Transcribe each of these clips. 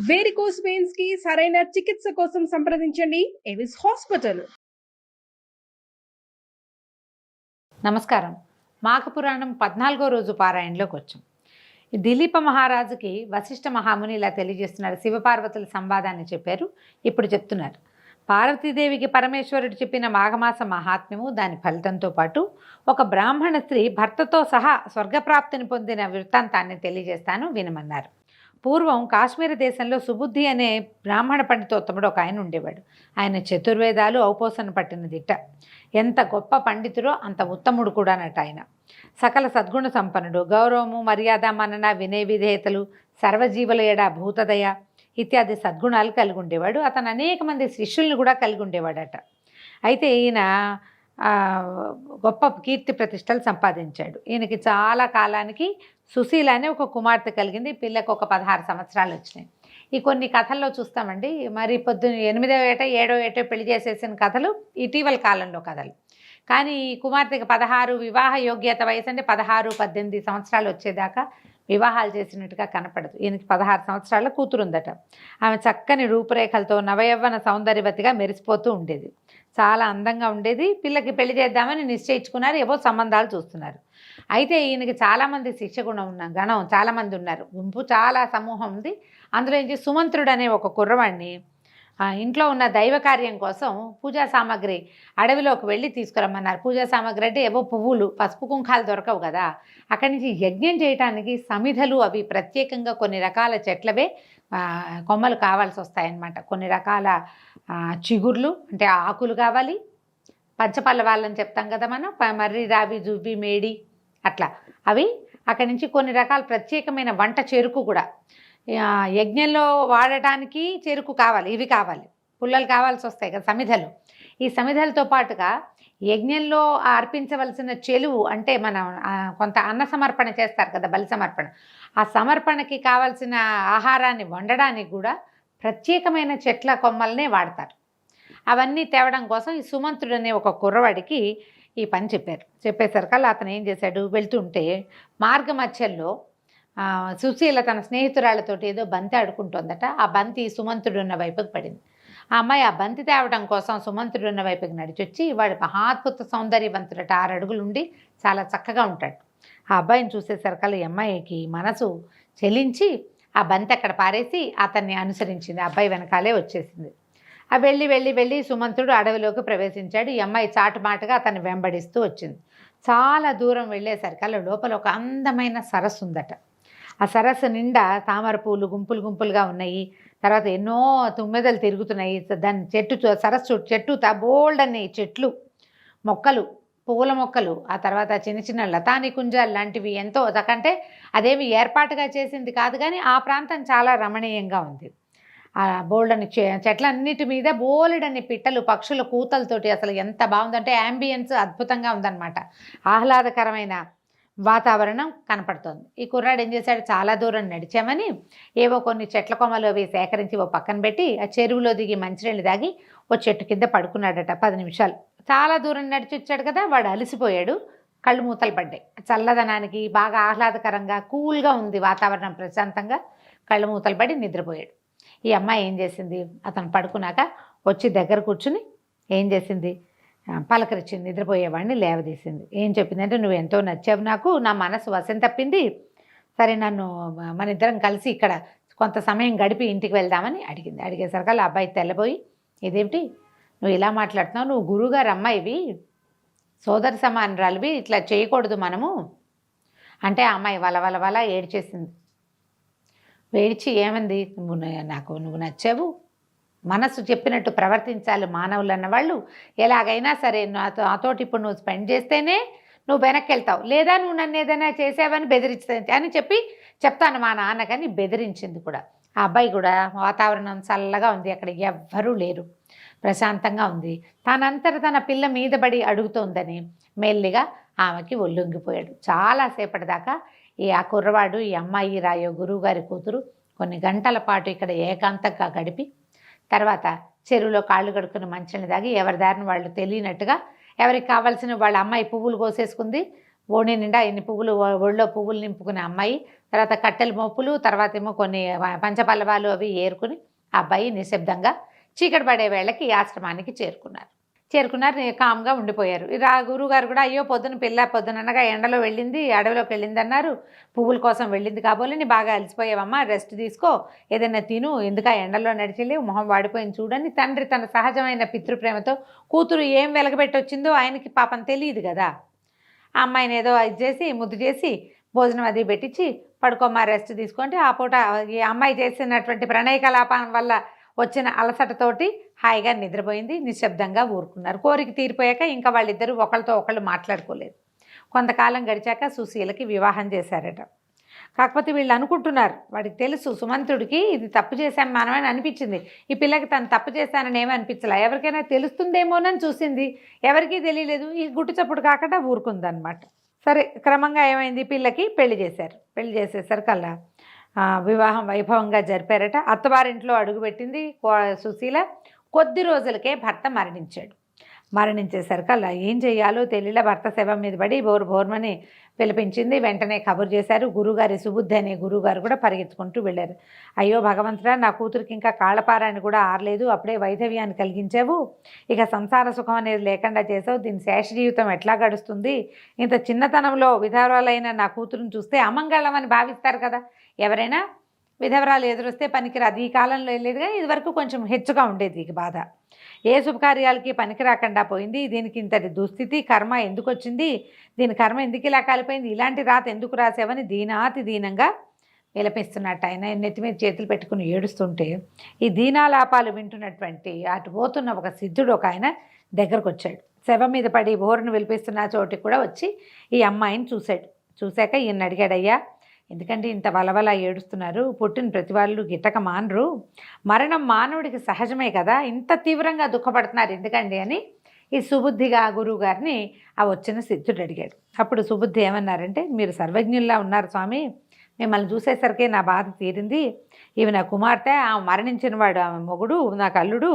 Varicose veins కి సరైన చికిత్స కోసం సంప్రదించండి ఎవిస్ హాస్పిటల్. నమస్కారం. మాఘ పురాణం 14వ రోజు పారాయణలోకి వచ్చాం. దిలీప మహారాజుకి వశిష్ఠ మహాముని ఇలా తెలియజేస్తున్నారు. శివపార్వతుల సంవాదాన్ని చెప్పారు, ఇప్పుడు చెప్తున్నారు. పార్వతీదేవికి పరమేశ్వరుడు చెప్పిన మాఘమాస మహాత్మ్యము, దాని ఫలితంతో పాటు ఒక బ్రాహ్మణ స్త్రీ భర్తతో సహా స్వర్గప్రాప్తిని పొందిన వృత్తాంతాన్ని తెలియజేస్తాను, వినమన్నారు. పూర్వం కాశ్మీర దేశంలో సుబుద్ధి అనే బ్రాహ్మణ పండితోత్తముడు ఒక ఆయన ఉండేవాడు. ఆయన చతుర్వేదాలు ఔపోసన పట్టిన దిట్ట. ఎంత గొప్ప పండితుడో అంత ఉత్తముడు కూడానట. ఆయన సకల సద్గుణ సంపన్నుడు. గౌరవము, మర్యాద, మనన, వినయ విధేయతలు, సర్వజీవుల ఎడ భూతదయ ఇత్యాది సద్గుణాలు కలిగి ఉండేవాడు. అతను అనేక మంది శిష్యుల్ని కూడా కలిగి ఉండేవాడట. అయితే ఈయన గొప్ప కీర్తి ప్రతిష్టలు సంపాదించాడు. ఈయనకి చాలా కాలానికి సుశీల అనే ఒక కుమార్తె కలిగింది. పిల్లకు ఒక 16 సంవత్సరాలు వచ్చినాయి. ఈ కొన్ని కథల్లో చూస్తామండి. మరి పొద్దున్న 8వ ఏట 7వ ఏటో పెళ్లి చేసేసిన కథలు ఇటీవల కాలంలో కథలు. కానీ ఈ కుమార్తెకి 16 వివాహ యోగ్యత వయసు అంటే 16, 18 సంవత్సరాలు వచ్చేదాకా వివాహాలు చేసినట్టుగా కనపడదు. ఈయనకి 16 సంవత్సరాల కూతురు ఉందట. ఆమె చక్కని రూపురేఖలతో నవయవ్వన సౌందర్యవతిగా మెరిసిపోతూ ఉండేది. చాలా అందంగా ఉండేది. పిల్లకి పెళ్లి చేద్దామని నిశ్చయించుకున్నారు. ఏవో సంబంధాలు చూస్తున్నారు. అయితే ఈయనకి చాలామంది శిక్షగుణం గణం చాలామంది ఉన్నారు. గుంపు చాలా సమూహం ఉంది. అందులో నుంచి సుమంత్రుడు అనే ఒక కుర్రవాడిని ఇంట్లో ఉన్న దైవ కార్యం కోసం పూజా సామాగ్రి అడవిలోకి వెళ్ళి తీసుకురమ్మన్నారు. పూజా సామాగ్రి అంటే ఏవో పువ్వులు, పసుపు కుంకాలు దొరకవు కదా. అక్కడి నుంచి యజ్ఞం చేయడానికి సమిధలు అవి ప్రత్యేకంగా కొన్ని రకాల చెట్లవే కొమ్మలు కావాల్సి వస్తాయన్నమాట. కొన్ని రకాల చిగుర్లు అంటే ఆకులు కావాలి. పంచపల్లవాళ్ళని చెప్తాం కదా మనం, మర్రి, రావి, జువ్వి, మేడి అట్లా అవి. అక్కడి నుంచి కొన్ని రకాల ప్రత్యేకమైన వంట చెరుకు కూడా యజ్ఞంలో వాడటానికి చెరుకు కావాలి. ఇవి కావాలి, పుల్లలు కావాల్సి వస్తాయి కదా సమిధలు. ఈ సమిధలతో పాటుగా యజ్ఞంలో అర్పించవలసిన చెలువు అంటే మనం కొంత అన్న సమర్పణ చేస్తారు కదా, బలి సమర్పణ. ఆ సమర్పణకి కావాల్సిన ఆహారాన్ని వండడానికి కూడా ప్రత్యేకమైన చెట్ల కొమ్మలనే వాడతారు. అవన్నీ తేవడం కోసం ఈ సుమంత్రుడు అనే ఒక కుర్రవాడికి ఈ పని చెప్పేసరికల్లా అతను ఏం చేశాడు, వెళ్తుంటే మార్గమధ్యంలో సుశీల తన స్నేహితురాళ్ళతోటి ఏదో బంతి ఆడుకుంటుందట. ఆ బంతి సుమంత్రుడు ఉన్న వైపుకి పడింది. ఆ అమ్మాయి ఆ బంతి తేవడం కోసం సుమంత్రుడు ఉన్న వైపుకి నడిచొచ్చి, వాడి మహాద్భుత సౌందర్యవంతుడట. 6 అడుగులు ఉండి చాలా చక్కగా ఉంటాడు. ఆ అబ్బాయిని చూసేసరికల్లా ఈ అమ్మాయికి మనసు చెలించి ఆ బంతి అక్కడ పారేసి అతన్ని అనుసరించింది. ఆ అబ్బాయి వెనకాలే వచ్చేసింది. ఆ వెళ్ళి సుమంత్రుడు అడవిలోకి ప్రవేశించాడు. ఈ అమ్మాయి చాటుమాటుగా అతన్ని వెంబడిస్తూ వచ్చింది. చాలా దూరం వెళ్ళేసరికల్లా లోపల ఒక అందమైన సరస్సు ఉందట. ఆ సరస్సు నిండా తామర పూలు గుంపులు గుంపులుగా ఉన్నాయి. తర్వాత ఎన్నో తుమ్మెదలు తిరుగుతున్నాయి. దాని సరస్సు చెట్టు బోల్డ్ అనే చెట్లు, మొక్కలు, పువ్వుల మొక్కలు, ఆ తర్వాత చిన్న చిన్న లతాని కుంజాలు లాంటివి ఎంతో. అంటే అదేమి ఏర్పాటుగా చేసింది కాదు, కానీ ఆ ప్రాంతం చాలా రమణీయంగా ఉంది. ఆ బోల్డని చెట్లన్నిటి మీద బోలెడన్ని పిట్టలు, పక్షుల కూతలతోటి అసలు ఎంత బాగుందంటే యాంబియన్స్ అద్భుతంగా ఉందన్నమాట. ఆహ్లాదకరమైన వాతావరణం కనపడుతోంది. ఈ కుర్రాడు ఏం చేశాడు, చాలా దూరం నడిచామని ఏవో కొన్ని చెట్ల కొమ్మలు అవి సేకరించి ఓ పక్కన పెట్టి ఆ చెరువులో దిగి మంచినీళ్ళు దాగి ఓ చెట్టు కింద పడుకున్నాడట 10 నిమిషాలు. చాలా దూరం నడిచి వచ్చాడు కదా, వాడు అలసిపోయాడు. కళ్ళు మూతలు పడ్డాయి. చల్లదనానికి బాగా ఆహ్లాదకరంగా కూల్గా ఉంది వాతావరణం, ప్రశాంతంగా. కళ్ళు మూతలు పడి నిద్రపోయాడు. ఈ అమ్మాయి ఏం చేసింది, అతను పడుకున్నాక వచ్చి దగ్గర కూర్చుని ఏం చేసింది, పలకరించింది. నిద్రపోయేవాడిని లేవదీసింది. ఏం చెప్పిందంటే, నువ్వు ఎంతో నచ్చావు నాకు, నా మనసు వశం తప్పింది. సరే, మన ఇద్దరం కలిసి ఇక్కడ కొంత సమయం గడిపి ఇంటికి వెళ్దామని అడిగింది. అడిగేసరికల్లా అబ్బాయి తెల్లబోయి, ఇదేమిటి నువ్వు ఇలా మాట్లాడుతున్నావు, నువ్వు గురువుగారు అమ్మాయివి, సోదరి సమానురాలివి, ఇట్లా చేయకూడదు మనము అంటే ఆ అమ్మాయి వల ఏడ్చేసింది. ఏడ్చి ఏమంది, నువ్వు నచ్చావు, మనసు చెప్పినట్టు ప్రవర్తించాలి మానవులు అన్నవాళ్ళు. ఎలాగైనా సరే నాతోటి ఇప్పుడు నువ్వు స్పెండ్ చేస్తేనే నువ్వు వెనక్కి వెళ్తావు, లేదా నువ్వు నన్ను ఏదైనా చేసావని బెదిరిస్తుంది అని చెప్తాను మా నాన్నకని బెదిరించింది కూడా. ఆ అబ్బాయి కూడా వాతావరణం చల్లగా ఉంది, అక్కడ ఎవ్వరూ లేరు, ప్రశాంతంగా ఉంది. తన పిల్ల మీద పడి అడుగుతోందని మెల్లిగా ఆమెకి ఒళ్ళొంగిపోయాడు. చాలాసేపటి దాకా ఆ కుర్రవాడు, ఈ అమ్మాయి రాయో గురువుగారి కూతురు కొన్ని గంటల పాటు ఇక్కడ ఏకాంతంగా గడిపి తర్వాత చెరువులో కాళ్ళు కడుక్కుని మంచిని దాగి ఎవరి దారిని వాళ్ళు తెలియనట్టుగా ఎవరికి కావాల్సిన వాళ్ళ అమ్మాయి పువ్వులు కోసేసుకుంది. ఓణి నిండా ఇన్ని పువ్వులు, ఒళ్ళో పువ్వులు నింపుకునే అమ్మాయి తర్వాత కట్టెల మోపులు, తర్వాత ఏమో కొన్ని పంచపల్లవాలు అవి ఏరుకుని ఆ అబ్బాయి నిశ్శబ్దంగా చీకటి పడే వేళకి ఆశ్రమానికి చేరుకున్నారు. కామ్గా ఉండిపోయారు. గురువుగారు కూడా అయ్యో పిల్ల పొద్దుననగా ఎండలో వెళ్ళింది, అడవిలోకి వెళ్ళింది అన్నారు, పువ్వుల కోసం వెళ్ళింది కాబోలు, నీ బాగా అలసిపోయావమ్మా, రెస్ట్ తీసుకో, ఏదైనా తిను, ఎందుకు ఆ ఎండలో నడిచెళ్ళి మొహం వాడిపోయింది చూడని తండ్రి తన సహజమైన పితృప్రేమతో కూతురు ఏం వెలగబెట్టి వచ్చిందో ఆయనకి పాపం తెలియదు కదా. ఆ అమ్మాయిని ఏదో ఇది చేసి ముద్దు చేసి భోజనం అది పెట్టించి పడుకోమ్మా రెస్ట్ తీసుకుంటే ఆ పూట ఈ అమ్మాయి చేసినటువంటి ప్రణయ కలాపం వల్ల వచ్చిన అలసటతోటి హాయిగా నిద్రపోయింది. నిశ్శబ్దంగా ఊరుకున్నారు. కోరిక తీరిపోయాక ఇంకా వాళ్ళిద్దరూ ఒకళ్ళతో ఒకళ్ళు మాట్లాడుకోలేదు. కొంతకాలం గడిచాక సుశీలకి వివాహం చేశారట. కాకపోతే వీళ్ళు అనుకుంటున్నారు, వాడికి తెలుసు సుమంతుడికి ఇది తప్పు చేశాం మనమని అనిపించింది, ఈ పిల్లకి తను తప్పు చేశానని ఏమీ అనిపించలే, ఎవరికైనా తెలుస్తుందేమోనని చూసింది, ఎవరికీ తెలియలేదు, ఈ గుట్టు చప్పుడు కాకుండా ఊరుకుందనమాట. సరే క్రమంగా ఏమైంది, పిల్లకి పెళ్లి చేశారు. పెళ్లి చేసేసరికల్లా వివాహం వైభవంగా జరిపారట. అత్తవారింట్లో అడుగుపెట్టింది సుశీల. కొద్ది రోజులకే భర్త మరణించేసరికల్లా ఏం చెయ్యాలో తెలియలే. భర్త శవం మీద పడి బోర్మని పిలిపించింది. వెంటనే కబురు చేశారు. గురుగారి సుబుద్ధి అనే గురువుగారు కూడా పరిగెత్తుకుంటూ వెళ్ళారు. అయ్యో భగవంతుడా, నా కూతురికి ఇంకా కాళ్ళపారాన్ని కూడా ఆరలేదు, అప్పుడే వైధవ్యాన్ని కలిగించావు, ఇక సంసార సుఖం అనేది లేకుండా చేసావు, దీని శేష జీవితం ఎట్లా గడుస్తుంది, ఇంత చిన్నతనంలో విధవరాలైన నా కూతురుని చూస్తే అమంగళం అని భావిస్తారు కదా, ఎవరైనా విధవరాలు ఎదురొస్తే పనికిరాదు. ఈ కాలంలో వెళ్ళేదిగా ఇదివరకు కొంచెం హెచ్చుగా ఉండేది ఈ బాధ. ఏ శుభకార్యాలకి పనికి రాకుండా పోయింది, దీనికి ఇంతటి దుస్థితి కర్మ ఎందుకు వచ్చింది, దీని కర్మ ఎందుకు ఇలా కాలిపోయింది, ఇలాంటి రాత ఎందుకు రాసావని దీనాతి దీనంగా విలపిస్తున్నట్టు ఆయన నెత్తి మీద చేతులు పెట్టుకుని ఏడుస్తుంటే ఈ దీనాలాపాలు వింటున్నటువంటి అటు పోతున్న ఒక సిద్ధుడు ఒక ఆయన దగ్గరకు వచ్చాడు. శవం మీద పడి బోరును విలిపిస్తున్న చోటికి కూడా వచ్చి ఈ అమ్మాయిని చూశాడు. చూశాక ఈయన అడిగాడయ్యా, ఎందుకంటే ఇంత వలవల ఏడుస్తున్నారు, పుట్టిన ప్రతి వాళ్ళు గిట్టక మానరు, మరణం మానవుడికి సహజమే కదా, ఇంత తీవ్రంగా దుఃఖపడుతున్నారు ఎందుకండి అని ఈ సుబుద్ధిగా గురువు గారిని ఆ వచ్చిన సిద్ధుడు అడిగాడు. అప్పుడు సుబుద్ధి ఏమన్నారంటే, మీరు సర్వజ్ఞుల్లా ఉన్నారు స్వామి, మిమ్మల్ని చూసేసరికి నా బాధ తీరింది, ఇవి నా కుమార్తె, ఆమె మరణించిన వాడు ఆమె మొగుడు, నాకు అల్లుడు,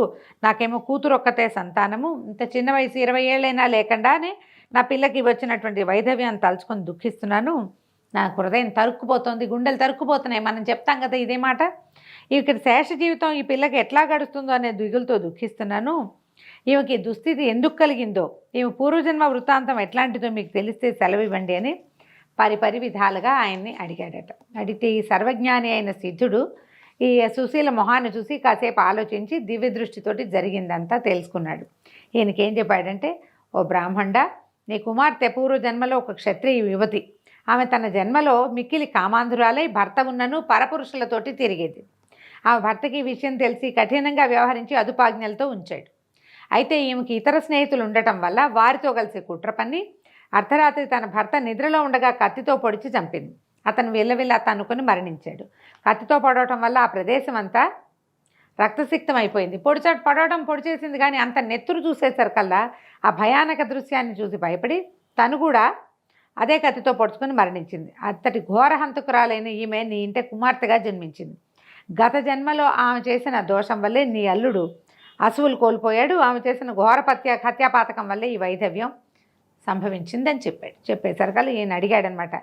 నాకేమో కూతురు ఒక్కతే సంతానము, ఇంత చిన్న వయసు 20 ఏళ్ళైనా లేకుండానే నా పిల్లకి వచ్చినటువంటి వైధవ్యాన్ని తలుచుకొని దుఃఖిస్తున్నాను, నా హృదయం తరుక్కుపోతుంది, గుండెలు తరుక్కుపోతున్నాయి, మనం చెప్తాం కదా ఇదే మాట, ఇక్కడ శేష జీవితం ఈ పిల్లకి ఎట్లా గడుస్తుందో అనే దిగులతో దుఃఖిస్తున్నాను, ఈమెకి దుస్థితి ఎందుకు కలిగిందో, ఈమె పూర్వజన్మ వృత్తాంతం ఎట్లాంటిదో మీకు తెలిస్తే సెలవు ఇవ్వండి అని పరిపరి విధాలుగా ఆయన్ని అడిగాడట. అడిగితే ఈ సర్వజ్ఞాని అయిన సిద్ధుడు ఈ సుశీల మొహాన్ని చూసి కాసేపు ఆలోచించి దివ్య దృష్టితోటి జరిగిందంతా తెలుసుకున్నాడు. ఈయనకేం చెప్పాడంటే, ఓ బ్రాహ్మణ, నీ కుమార్తె పూర్వజన్మలో ఒక క్షత్రియ యువతి, ఆమె తన జన్మలో మిక్కిలి కామాంధురాలై భర్త ఉన్నను పరపురుషులతోటి తిరిగేది. ఆమె భర్తకి ఈ విషయం తెలిసి కఠినంగా వ్యవహరించి అదుపాజ్ఞలతో ఉంచాడు. అయితే ఈమెకి ఇతర స్నేహితులు ఉండటం వల్ల వారితో కలిసి కుట్ర పన్ని అర్ధరాత్రి తన భర్త నిద్రలో ఉండగా కత్తితో పొడిచి చంపింది. అతను విల్లవిల్ల తన్నుకొని మరణించాడు. కత్తితో పడవటం వల్ల ఆ ప్రదేశం అంతా రక్తసిక్తం అయిపోయింది. పొడి చేసింది కానీ అంత నెత్తురు చూసేసరికల్లా ఆ భయానక దృశ్యాన్ని చూసి భయపడి తను కూడా అదే కత్తితో పొడుచుకొని మరణించింది. అంతటి ఘోరహంతకురాలైన ఈమె నీ ఇంటి కుమార్తెగా జన్మించింది. గత జన్మలో ఆమె చేసిన దోషం వల్లే నీ అల్లుడు అసువులు కోల్పోయాడు, ఆమె చేసిన ఘోర హత్యాపాతకం వల్లే ఈ వైధవ్యం సంభవించిందని చెప్పేసరికల్లా ఈయన అడిగాడనమాట,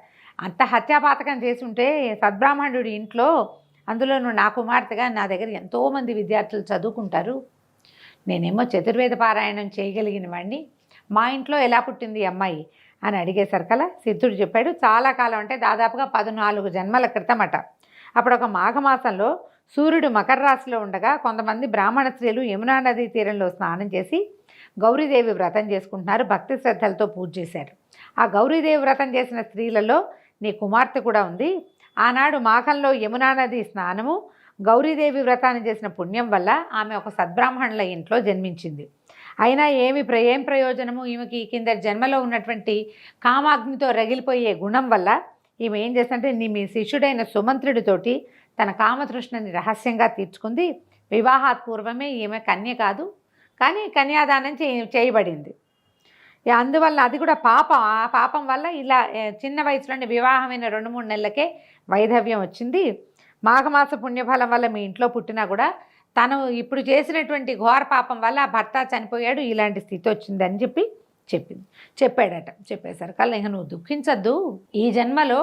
అంత హత్యాపాతకం చేసి ఉంటే సద్బ్రాహ్మణుడి ఇంట్లో, అందులోనూ నా కుమార్తెగా నా దగ్గర ఎంతోమంది విద్యార్థులు చదువుకుంటారు, నేనేమో చతుర్వేద పారాయణం చేయగలిగిన వాడిని, మా ఇంట్లో ఎలా పుట్టింది ఈ అమ్మాయి అని అడిగేసరికల్లా సిద్ధుడు చెప్పాడు, చాలా కాలం అంటే దాదాపుగా 14 జన్మల క్రితమట. అప్పుడు ఒక మాఘమాసంలో సూర్యుడు మకర రాశిలో ఉండగా కొంతమంది బ్రాహ్మణ స్త్రీలు యమునా నదీ తీరంలో స్నానం చేసి గౌరీదేవి వ్రతం చేసుకుంటున్నారు, భక్తి శ్రద్ధలతో పూజ చేశారు. ఆ గౌరీదేవి వ్రతం చేసిన స్త్రీలలో నీ కుమార్తె కూడా ఉంది. ఆనాడు మాఘంలో యమునా నది స్నానము, గౌరీదేవి వ్రతాన్ని చేసిన పుణ్యం వల్ల ఆమె ఒక సద్బ్రాహ్మణుల ఇంట్లో జన్మించింది. అయినా ఏం ప్రయోజనము, ఈమెకి కింద జన్మలో ఉన్నటువంటి కామాగ్నితో రగిలిపోయే గుణం వల్ల ఈమె ఏం చేస్తుంటే మీ శిష్యుడైన సుమంత్రుడితోటి తన కామతృష్ణని రహస్యంగా తీర్చుకుంది. వివాహాత్ పూర్వమే ఈమె కన్య కాదు, కానీ కన్యాదానం చేయబడింది. అందువల్ల అది కూడా పాపం, ఆ పాపం వల్ల ఇలా చిన్న వయసులోనే వివాహమైన 2-3 నెలలకే వైధవ్యం వచ్చింది. మాఘమాస పుణ్యఫలం వల్ల మీ ఇంట్లో పుట్టినా కూడా తను ఇప్పుడు చేసినటువంటి ఘోర పాపం వల్ల ఆ భర్త చనిపోయాడు, ఇలాంటి స్థితి వచ్చిందని చెప్పాడట. చెప్పేసరికల్లా ఇక నువ్వు దుఃఖించద్దు, ఈ జన్మలో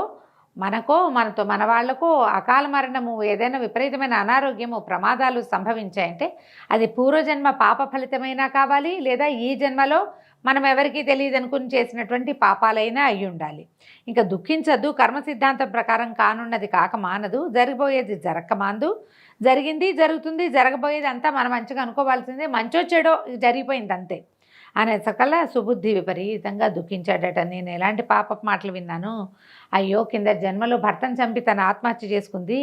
మనతో మన వాళ్లకో అకాల మరణము, ఏదైనా విపరీతమైన అనారోగ్యము, ప్రమాదాలు సంభవించాయంటే అది పూర్వజన్మ పాప ఫలితమైనా కావాలి, లేదా ఈ జన్మలో మనం ఎవరికీ తెలియదు అనుకుని చేసినటువంటి పాపాలైనా అయి ఉండాలి. ఇంకా దుఃఖించద్దు, కర్మ సిద్ధాంతం ప్రకారం కానున్నది కాక మానదు, జరిగిపోయేది జరక్క మాందు, జరిగింది జరుగుతుంది, జరగబోయేది అంతా మనం మంచిగా అనుకోవాల్సిందే, మంచో చెడో జరిగిపోయింది అంతే అనే సకల సుబుద్ధి విపరీతంగా దుఃఖించాడట. నేను ఎలాంటి పాపపు మాటలు విన్నాను, అయ్యో కింద జన్మలో భర్తను చంపి తన ఆత్మహత్య చేసుకుంది,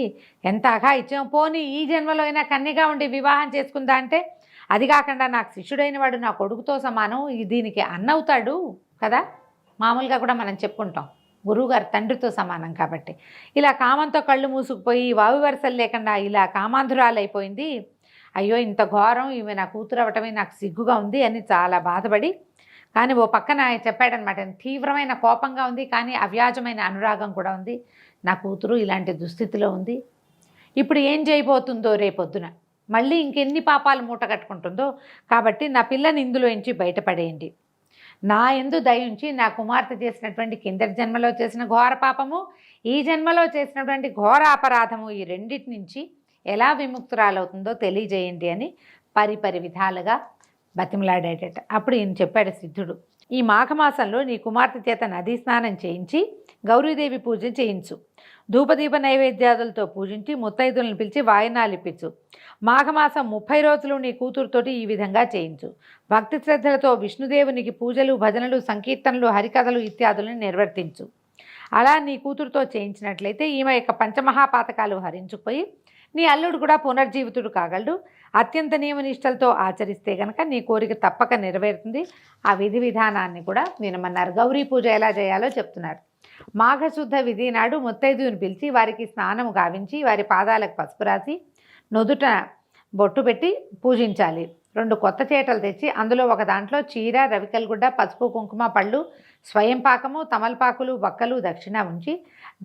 ఎంత అఘాయిత్యం, పోనీ ఈ జన్మలో అయినా కన్యగా ఉండి వివాహం చేసుకుందా అంటే, అది కాకుండా నాకు శిష్యుడైన వాడు నా కొడుకుతో సమానం, దీనికి అన్నవుతాడు కదా, మామూలుగా కూడా మనం చెప్పుకుంటాం గురువుగారు తండ్రితో సమానం కాబట్టి. ఇలా కామంతో కళ్ళు మూసుకుపోయి వావి వరుసలు లేకుండా ఇలా కామాంధురాలైపోయింది. అయ్యో ఇంత ఘోరం, ఈమె నా కూతురు అవ్వటమే నాకు సిగ్గుగా ఉంది అని చాలా బాధపడి, కానీ ఓ పక్కన ఆయన చెప్పాడనమాట, తీవ్రమైన కోపంగా ఉంది, కానీ అవ్యాజమైన అనురాగం కూడా ఉంది. నా కూతురు ఇలాంటి దుస్థితిలో ఉంది, ఇప్పుడు ఏం చేయబోతుందో రేపొద్దున, మళ్ళీ ఇంకెన్ని పాపాలు మూట కట్టుకుంటుందో, కాబట్టి నా పిల్లని ఇందులో నుంచి బయటపడేయండి. నా యందు దయ ఉంచి నా కుమార్తె చేసినటువంటి కిందటి జన్మలో చేసిన ఘోర పాపము, ఈ జన్మలో చేసినటువంటి ఘోర అపరాధము, ఈ రెండింటి నుంచి ఎలా విముక్తురాలవుతుందో తెలియజేయండి అని పరిపరి విధాలుగా బతిమలాడేటట. అప్పుడు ఈయన చెప్పాడు సిద్ధుడు, ఈ మాఘమాసంలో నీ కుమార్తె చేత నదీ స్నానం చేయించి గౌరీదేవి పూజ చేయించు, ధూపదీప నైవేద్యాదులతో పూజించి ముత్తైదులను పిలిచి వాయనాలు ఇప్పించు. మాఘమాసం 30 రోజులు నీ కూతురుతోటి ఈ విధంగా చేయించు. భక్తి శ్రద్ధలతో విష్ణుదేవునికి పూజలు, భజనలు, సంకీర్తనలు, హరికథలు ఇత్యాదులను నిర్వర్తించు. అలా నీ కూతురుతో చేయించినట్లయితే ఈమె యొక్క పంచమహాపాతకాలు హరించుకుపోయి నీ అల్లుడు కూడా పునర్జీవితుడు కాగలడు. అత్యంత నియమనిష్టలతో ఆచరిస్తే కనుక నీ కోరిక తప్పక నెరవేరుతుంది. ఆ విధి విధానాన్ని కూడా వినమన్నారు. గౌరీ పూజ ఎలా చేయాలో చెప్తున్నారు. మాఘశుద్ధ విధి నాడు ముత్తైదువుని పిలిచి వారికి స్నానము గావించి వారి పాదాలకు పసుపు రాసి నుదుట బొట్టు పెట్టి పూజించాలి. 2 కొత్త చేటలు తెచ్చి అందులో ఒక దాంట్లో చీర, రవికల్గుడ్డ, పసుపు, కుంకుమ, పళ్ళు, స్వయం పాకము, తమలపాకులు, వక్కలు, దక్షిణ ఉంచి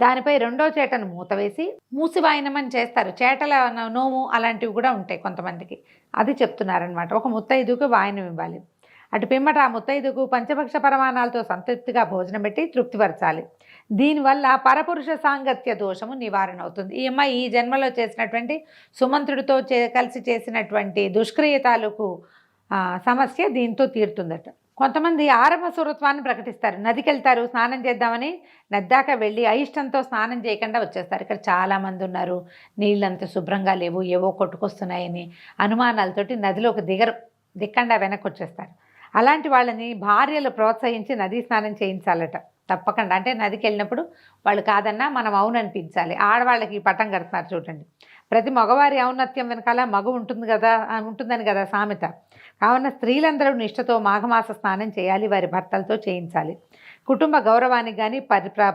దానిపై 2వ చేటను మూతవేసి మూసివాయనమని చేస్తారు. చేటల నోము అలాంటివి కూడా ఉంటాయి కొంతమందికి, అది చెప్తున్నారనమాట. ఒక ముత్తైదుకు వాయనం ఇవ్వాలి. అటు పిమ్మట ఆ ముత్తైదుకు పంచభక్ష పరమాణాలతో సంతృప్తిగా భోజనం పెట్టి తృప్తిపరచాలి. దీనివల్ల పరపురుష సాంగత్య దోషము నివారణ అవుతుంది. ఈ అమ్మాయి ఈ జన్మలో చేసినటువంటి సుమంత్రుడితో కలిసి చేసినటువంటి దుష్క్రియ తాలూకు సమస్య దీంతో తీరుతుందట. కొంతమంది ఆరంభ సురత్వాన్ని ప్రకటిస్తారు. నదికి వెళ్తారు స్నానం చేద్దామని, నద్దాక వెళ్ళి అయిష్టంతో స్నానం చేయకుండా వచ్చేస్తారు. ఇక్కడ చాలామంది ఉన్నారు, నీళ్ళంత శుభ్రంగా లేవు, ఏవో కొట్టుకొస్తున్నాయని అనుమానాలతోటి నదిలోకి దిక్కండా వెనక్కి వచ్చేస్తారు. అలాంటి వాళ్ళని భార్యలు ప్రోత్సహించి నదీ స్నానం చేయించాలట తప్పకుండా. అంటే నదికి వెళ్ళినప్పుడు వాళ్ళు కాదన్నా మనం అవుననిపించాలి. ఆడవాళ్ళకి పట్టం కడుతున్నారు చూడండి. ప్రతి మగవారి ఔన్నత్యం వెనకాల మగ ఉంటుందని కదా సామెత. కావున స్త్రీలందరూ నిష్ఠతో మాఘమాస స్నానం చేయాలి, వారి భర్తలతో చేయించాలి. కుటుంబ గౌరవానికి కానీ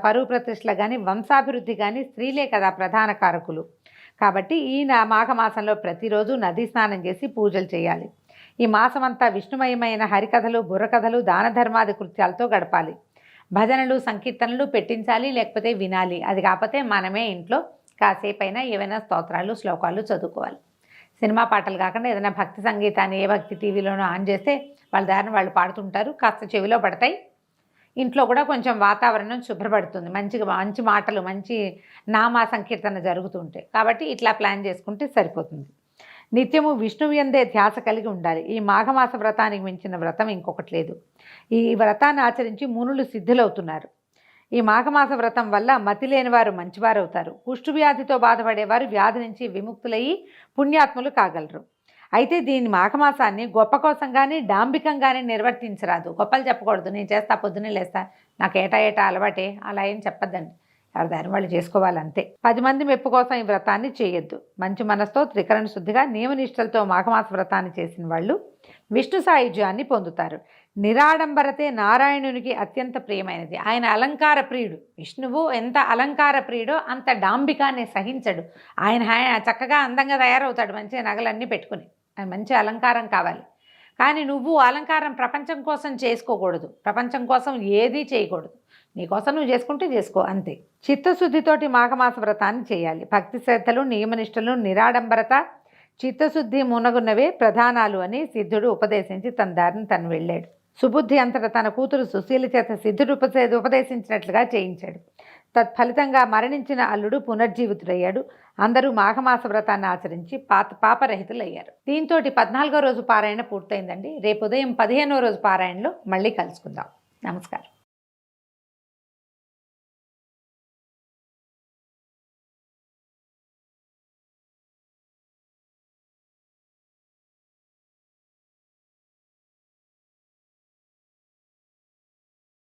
పరువు ప్రతిష్టలకు కానీ వంశాభివృద్ధి కానీ స్త్రీలే కదా ప్రధాన కారకులు. కాబట్టి ఈ మాఘమాసంలో ప్రతిరోజు నదీ స్నానం చేసి పూజలు చేయాలి. ఈ మాసమంతా విష్ణుమయమైన హరికథలు, బుర్రకథలు, దాన ధర్మాది కృత్యాలతో గడపాలి. భజనలు, సంకీర్తనలు పెట్టించాలి, లేకపోతే వినాలి. అది కాకపోతే మనమే ఇంట్లో కాసేపైనా ఏవైనా స్తోత్రాలు, శ్లోకాలు చదువుకోవాలి. సినిమా పాటలు కాకుండా ఏదైనా భక్తి సంగీతాన్ని ఏ భక్తి టీవీలోనో ఆన్ చేస్తే వాళ్ళ దారిని వాళ్ళు పాడుతుంటారు, కాస్త చెవిలో పడతాయి. ఇంట్లో కూడా కొంచెం వాతావరణం శుభ్రపడుతుంది, మంచి మాటలు, మంచి నామా సంకీర్తన జరుగుతుంటాయి. కాబట్టి ఇట్లా ప్లాన్ చేసుకుంటే సరిపోతుంది. నిత్యము విష్ణువుయందే ధ్యాస కలిగి ఉండాలి. ఈ మాఘమాస వ్రతానికి మించిన వ్రతం ఇంకొకటి లేదు. ఈ వ్రతాన్ని ఆచరించి మునులు సిద్ధులవుతున్నారు. ఈ మాఘమాస వ్రతం వల్ల మతి లేని వారు మంచివారు అవుతారు. కుష్ఠవ్యాధితో బాధపడేవారు వ్యాధి నుంచి విముక్తులయ్యి పుణ్యాత్ములు కాగలరు. అయితే దీని మాఘమాసాన్ని గొప్ప కోసం కానీ డాంబికంగానే నిర్వర్తించరాదు. గొప్పలు చెప్పకూడదు, నేను చేస్తా, పొద్దున్నే లేస్తా, నాకు ఏటా అలవాటే, అలా ఏం చెప్పద్దండి. ఎవరి దారి వాళ్ళు చేసుకోవాలంతే. 10 మంది మెప్పు కోసం ఈ వ్రతాన్ని చేయొద్దు. మంచి మనసుతో త్రికరణ శుద్ధిగా నియమనిష్టలతో మాఘమాస వ్రతాన్ని చేసిన వాళ్ళు విష్ణు సాయుధ్యాన్ని పొందుతారు. నిరాడంబరతే నారాయణునికి అత్యంత ప్రియమైనది. ఆయన అలంకార ప్రియుడు. విష్ణువు ఎంత అలంకార ప్రియుడో అంత డాంబికాన్ని సహించడు. ఆయన చక్కగా అందంగా తయారవుతాడు, మంచి నగలన్నీ పెట్టుకుని. ఆయన మంచి అలంకారం కావాలి. కానీ నువ్వు అలంకారం ప్రపంచం కోసం చేసుకోకూడదు, ప్రపంచం కోసం ఏదీ చేయకూడదు. నీకోసం నువ్వు చేసుకుంటే చేసుకో, అంతే. చిత్తశుద్ధితోటి మాఘమాస వ్రతాన్ని చేయాలి. భక్తి శ్రద్ధలు, నియమనిష్టలు, నిరాడంబరత, చిత్తశుద్ధి మునగున్నవే ప్రధానాలు అని సిద్ధుడు ఉపదేశించి తన దారిని తను వెళ్ళాడు. సుబుద్ధి అంతటా తన కూతురు సుశీల చేత సిద్ధుడు ఉపదేశించినట్లుగా చేయించాడు. తత్ఫలితంగా మరణించిన అల్లుడు పునర్జీవితుడయ్యాడు. అందరూ మాఘమాస వ్రతాన్ని ఆచరించి పాపరహితులయ్యారు. దీంతో 14వ రోజు పారాయణ పూర్తయిందండి. రేపు ఉదయం 15వ రోజు పారాయణలో మళ్ళీ కలుసుకుందాం. నమస్కారం.